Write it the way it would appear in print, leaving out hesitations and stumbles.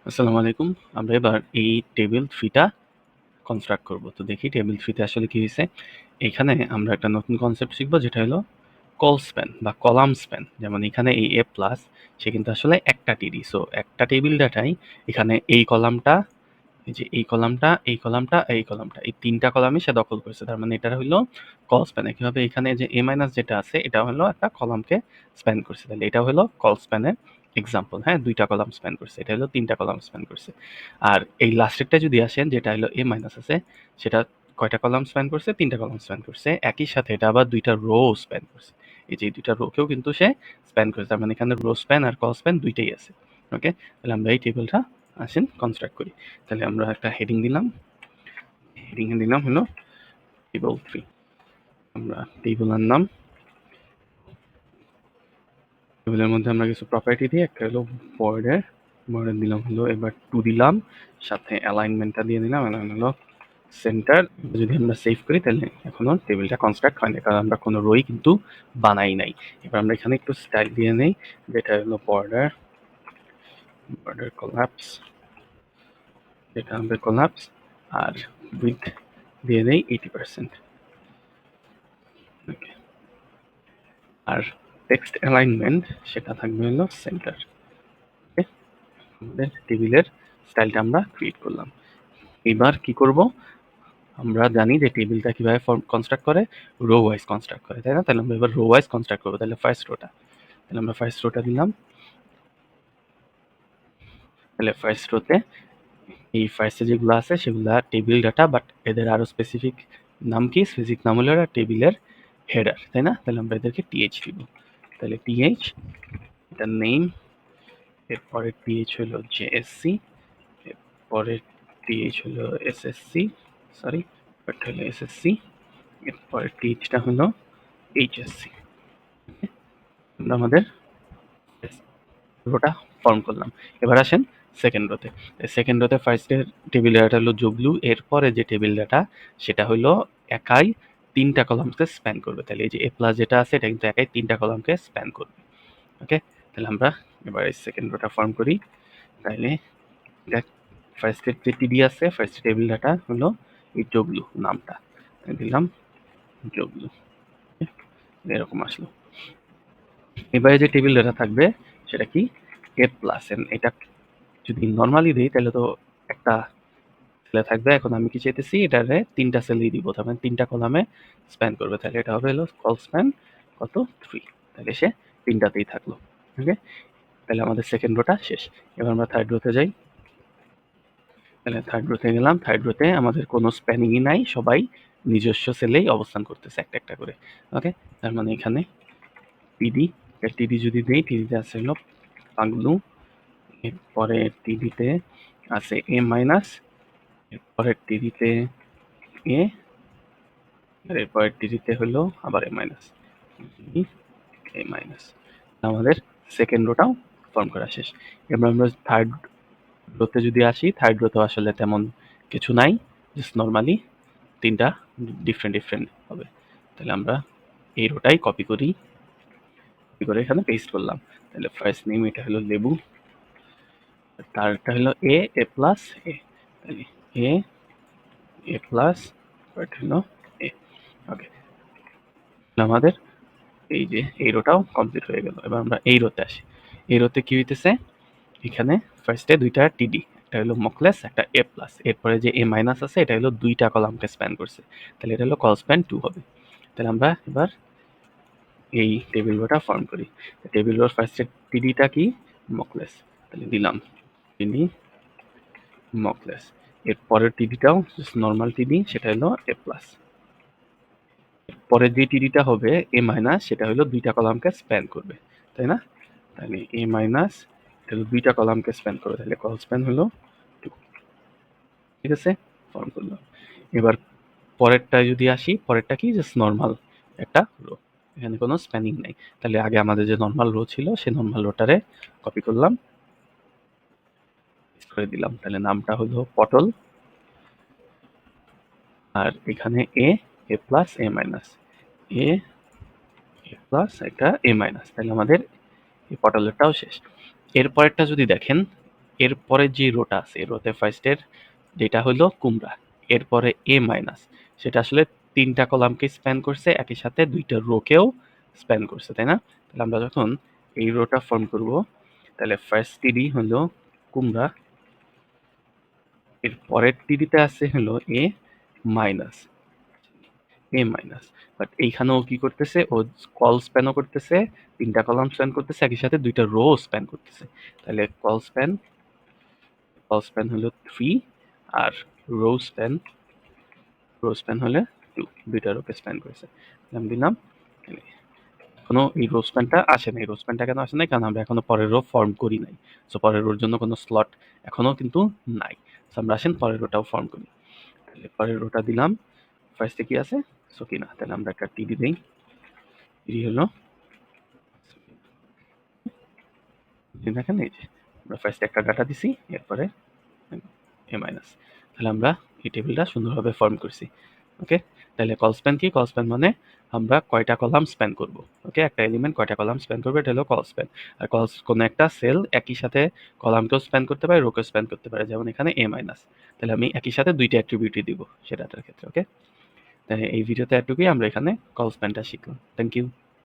আসসালামু আলাইকুম। আমরা এবার এই টেবিল 3 টা কনস্ট্রাক্ট করব। তো দেখি টেবিল 3 তে আসলে কি হইছে। এখানে আমরা একটা নতুন কনসেপ্ট শিখব যেটা হলো কল স্প্যান বা কলাম স্প্যান। যেমন এখানে এই A+ সে কিন্তু আসলে একটা টিডি। সো একটা টেবিল ডাটায় এখানে এই কলামটা, এই যে এই কলামটা, এই কলামটা, এই কলামটা, এই ৩ টা কলামই সে দখল করেছে। তার মানে এটা হইলো কল স্প্যান। একইভাবে এখানে যে A- যেটা আছে এটা হলো একটা কলামকে স্প্যান করছে। তাহলে এটা হলো কল স্প্যানের এক্সাম্পল। হ্যাঁ, ২ টা কলাম স্প্যান করছে। এটা হলো ৩ টা কলাম স্প্যান করছে। আর এই লাস্টেরটা যদি আসেন যেটা হলো A- আছে সেটা কয়টা কলাম স্প্যান করছে? ৩ টা কলাম স্প্যান করছে। একই সাথে এটা আবার ২ টা রো স্প্যান করছে। এই যে ২ টা রোকেও কিন্তু সে স্প্যান করেছে। তার মানে এখানে রো স্প্যান আর কল স্প্যান ২ টাই আছে। ওকে? তাহলে আমরা এই টেবিলটা আসেন কনস্ট্রাক্ট করি। তাহলে আমরা একটা হেডিং দিলাম। হেডিং এ দিলাম হলো টেবল 3। আমরা টেবলের নাম, টেবিলের মধ্যে আমরা কিছু প্রপার্টি দিয়ে একটা হলো বর্ডার, বর্ডার দিলাম হলো এবার 2 দিলাম, সাথে অ্যালাইনমেন্টটা দিয়ে দিলাম, অ্যালাইন হলো সেন্টার। যদি আমরা সেভ করি তাহলে এখনো টেবিলটা কনস্ট্রাক্ট হয়নি, কারণ আমরা কোনো রোই কিন্তু বানাই নাই। এবার আমরা এখানে একটু স্টাইল দিয়ে নেই, যেটা হলো বর্ডার, বর্ডার কোলাপস, যেটা হবে কোলাপস, আর উইথ দিয়ে নেই 80%। ওকে, আর টেক্সট অ্যালাইনমেন্ট সেটা থাকবে হলো সেন্টার। ওকে, আমাদের টেবিলের স্টাইলটা আমরা ক্রিয়েট করলাম। এবার কি করব, আমরা জানি যে টেবিলটা কিভাবে কনস্ট্রাক্ট করে, রো ওয়াইজ কনস্ট্রাক্ট করে, তাই না? তাহলে আমরা এবার রো ওয়াইজ কনস্ট্রাক্ট করবো। তাহলে ফার্স্ট রোটা, তাহলে আমরা ফার্স্ট রোটা দিলাম। তাহলে ফার্স্ট রোতে এই ফার্স্টে যেগুলো আছে সেগুলো টেবিল ডাটা, বাট এদের আরো স্পেসিফিক নাম কি? স্পেসিফিক নাম হলো টেবিলের হেডার, তাই না? তাহলে আমরা এদেরকে টিএইচ দিব। তাহলে টিএইচ, এটা নেম, এরপরে টিএইচ হলো জেএসসি, এরপরের টিএইচ হলো এসএসসি, সরি, বাট হলো এসএসসি, এরপরের টিএইচটা হলো এইচএসসি। আমরা আমাদের রোটা ফর্ম করলাম। এবার আসেন সেকেন্ড রোতে। সেকেন্ড রোতে ফার্স্টের টেবিল ডাটা হলো জবলু, এরপরে যে টেবিল ডাটা সেটা হলো একাই 3টা কলামকে স্প্যান করবে। তাহলে এই যে A+ যেটা আছে এটা কিন্তু একাই 3টা কলামকে স্প্যান করবে। ওকে, তাহলে আমরা এবার এই সেকেন্ড রোটা ফর্ম করি। তাহলে এটা ফার্স্টের যে টিডি আছে, ফার্স্ট টেবিল ডাটা হলো এই জগলু নামটা, দিলাম জগলু। এরকম আসলো। এবারে যে টেবিল ডাটা থাকবে সেটা কি? A+। এটা যদি নর্মালি দিই তাহলে তো একটা সেলে থাকবে। এখন আমি কি চাইতেছি, এটারে 3টা সেলেই দিব, তার মানে 3টা কলামে স্প্যান করবে। তাহলে এটা হবে হলো কল স্প্যান কত? 3। তাহলে সে 3টাতেই থাকলো। ওকে, তাহলে আমাদের সেকেন্ড রোটা শেষ। এবার আমরা থার্ড রোতে যাই। তাহলে থার্ড রোতে গেলাম। থার্ড রোতে আমাদের কোনো স্প্যানিংই নাই, সবাই নিজস্ব সেলেই অবস্থান করতেছে একটা একটা করে। ওকে, তার মানে এখানে টিডি, টিডি যদি দেই, টিডিতে আছে হলো পাগলু, এরপরে টিডিতে আছে A-, এরপরের টিডিতে এ, আর এরপরের টিডিতে হলো আবার A-, আমাদের সেকেন্ড রোটাও ফর্ম করা শেষ। এবার আমরা থার্ড রোতে যদি আসি, থার্ড রোতেও আসলে তেমন কিছু নাই, জাস্ট নর্মালি 3টা ডিফারেন্ট হবে। তাহলে আমরা এই রোটাই কপি করি, কপি করে এখানে পেস্ট করলাম। তাহলে ফার্স্ট নেম এটা হলো লেবু, তারটা হলো A+, তাহলে A+, বাট হলো এ। ওকে, আমাদের এই যে এই রোটাও কমপ্লিট হয়ে গেল। এবার আমরা এই রোতে আসি। এই রোতে কি হইতেছে, এখানে ফার্স্টে 2টা টিডি, একটা হলো মকলেস, একটা A+, এরপরে যে A- আছে এটা হলো 2টা কলামকে স্প্যান করছে। তাহলে এটা হলো কল স্প্যান 2 হবে। তাহলে আমরা এবার এই টেবিল রোটা ফর্ম করি। টেবিল রোর ফার্স্টের টিডিটা কি? মকলেস, তাহলে দিলাম টিডি মকলেস। এর পরের টিডিটাও জাস্ট নর্মাল টিডি, সেটা হলো A+। পরের যে টিডিটা হবে A-, সেটা হলো 2টা কলামকে স্প্যান করবে, তাই না? তাহলে A-, এটা হলো 2টা কলামকে স্প্যান করবে, তাহলে কল স্প্যান হলো 2। ঠিক আছে, ফর্ম করলাম। এবার পরেরটা যদি আসি, পরেরটা কি? জাস্ট নর্মাল একটা রো, এখানে কোনো স্প্যানিং নাই। তাহলে আগে আমাদের যে নর্মাল রো ছিল সেই নর্মাল রোটারে কপি করলাম, করে দিলাম। তাহলে নামটা হলো পটল, আর এখানে A+, A+, একটা A-। তাহলে আমাদের এই পটলেরটাও শেষ। এর পরেরটা যদি দেখেন, এরপরে যে রোটা আছে রোতে ফার্স্টের যেটা হলো কুমড়া, এরপরে এ মাইনাস, সেটা আসলে ৩টা কলামকে স্প্যান করছে, একই সাথে ২টা রোকেও স্প্যান করছে, তাই না? তাহলে আমরা যখন এই রোটা ফর্ম করব, তাহলে ফার্স্ট টিডি হলো কুমড়া, এর পরের টিডিতে আছে হলো মাইনাস এ মাইনাস। বাট এইখানেও কি করতেছে, ও কল স্প্যানও করতেছে, ৩টা কলাম স্প্যান করতেছে, একই সাথে 2টা রো স্প্যান করতেছে। তাহলে কল স্প্যান হলো 3, আর রো স্প্যান হলে 2, 2টা রোকে স্প্যান করেছে। আমি দিলাম, এখনো এই রো স্প্যানটা আসে নাই। রো স্প্যানটা কেন আসে নাই? কারণ আমরা এখনো পরের রো ফর্ম করি নাই। সো পরের রোর জন্য কোনো স্লট এখনো কিন্তু নাই। সো আমরা আসেন পরের রোটাও ফর্ম করি। তাহলে পরের রোটা দিলাম, ফার্স্টে কি আছে? সকিনা। তাহলে আমরা একটা টিডি দেই। টিডি হলো, দেখেন এই যে আমরা ফার্স্টে একটা ডাটা দিছি, এরপরে এ মাইনাস। তাহলে আমরা এই টেবিলটা সুন্দরভাবে ফর্ম করছি। ওকে, তাহলে কল স্প্যান কি? কল স্প্যান মানে আমরা কয়টা কলাম স্প্যান করব। ওকে, একটা এলিমেন্ট কয়টা কলাম স্প্যান করবে, এটা হলো কল স্প্যান। আর কোনো একটা সেল একই সাথে কলামকেও স্প্যান করতে পারে, রোকেও স্প্যান করতে পারে, যেমন এখানে এ মাইনাস। তাহলে আমি একই সাথে 2টা অ্যাট্রিবিউটই দিব সেটাটার ক্ষেত্রে। ওকে, তাহলে এই ভিডিওতে এতটুকুই, আমরা এখানে কল স্প্যানটা শিখলাম। Thank you.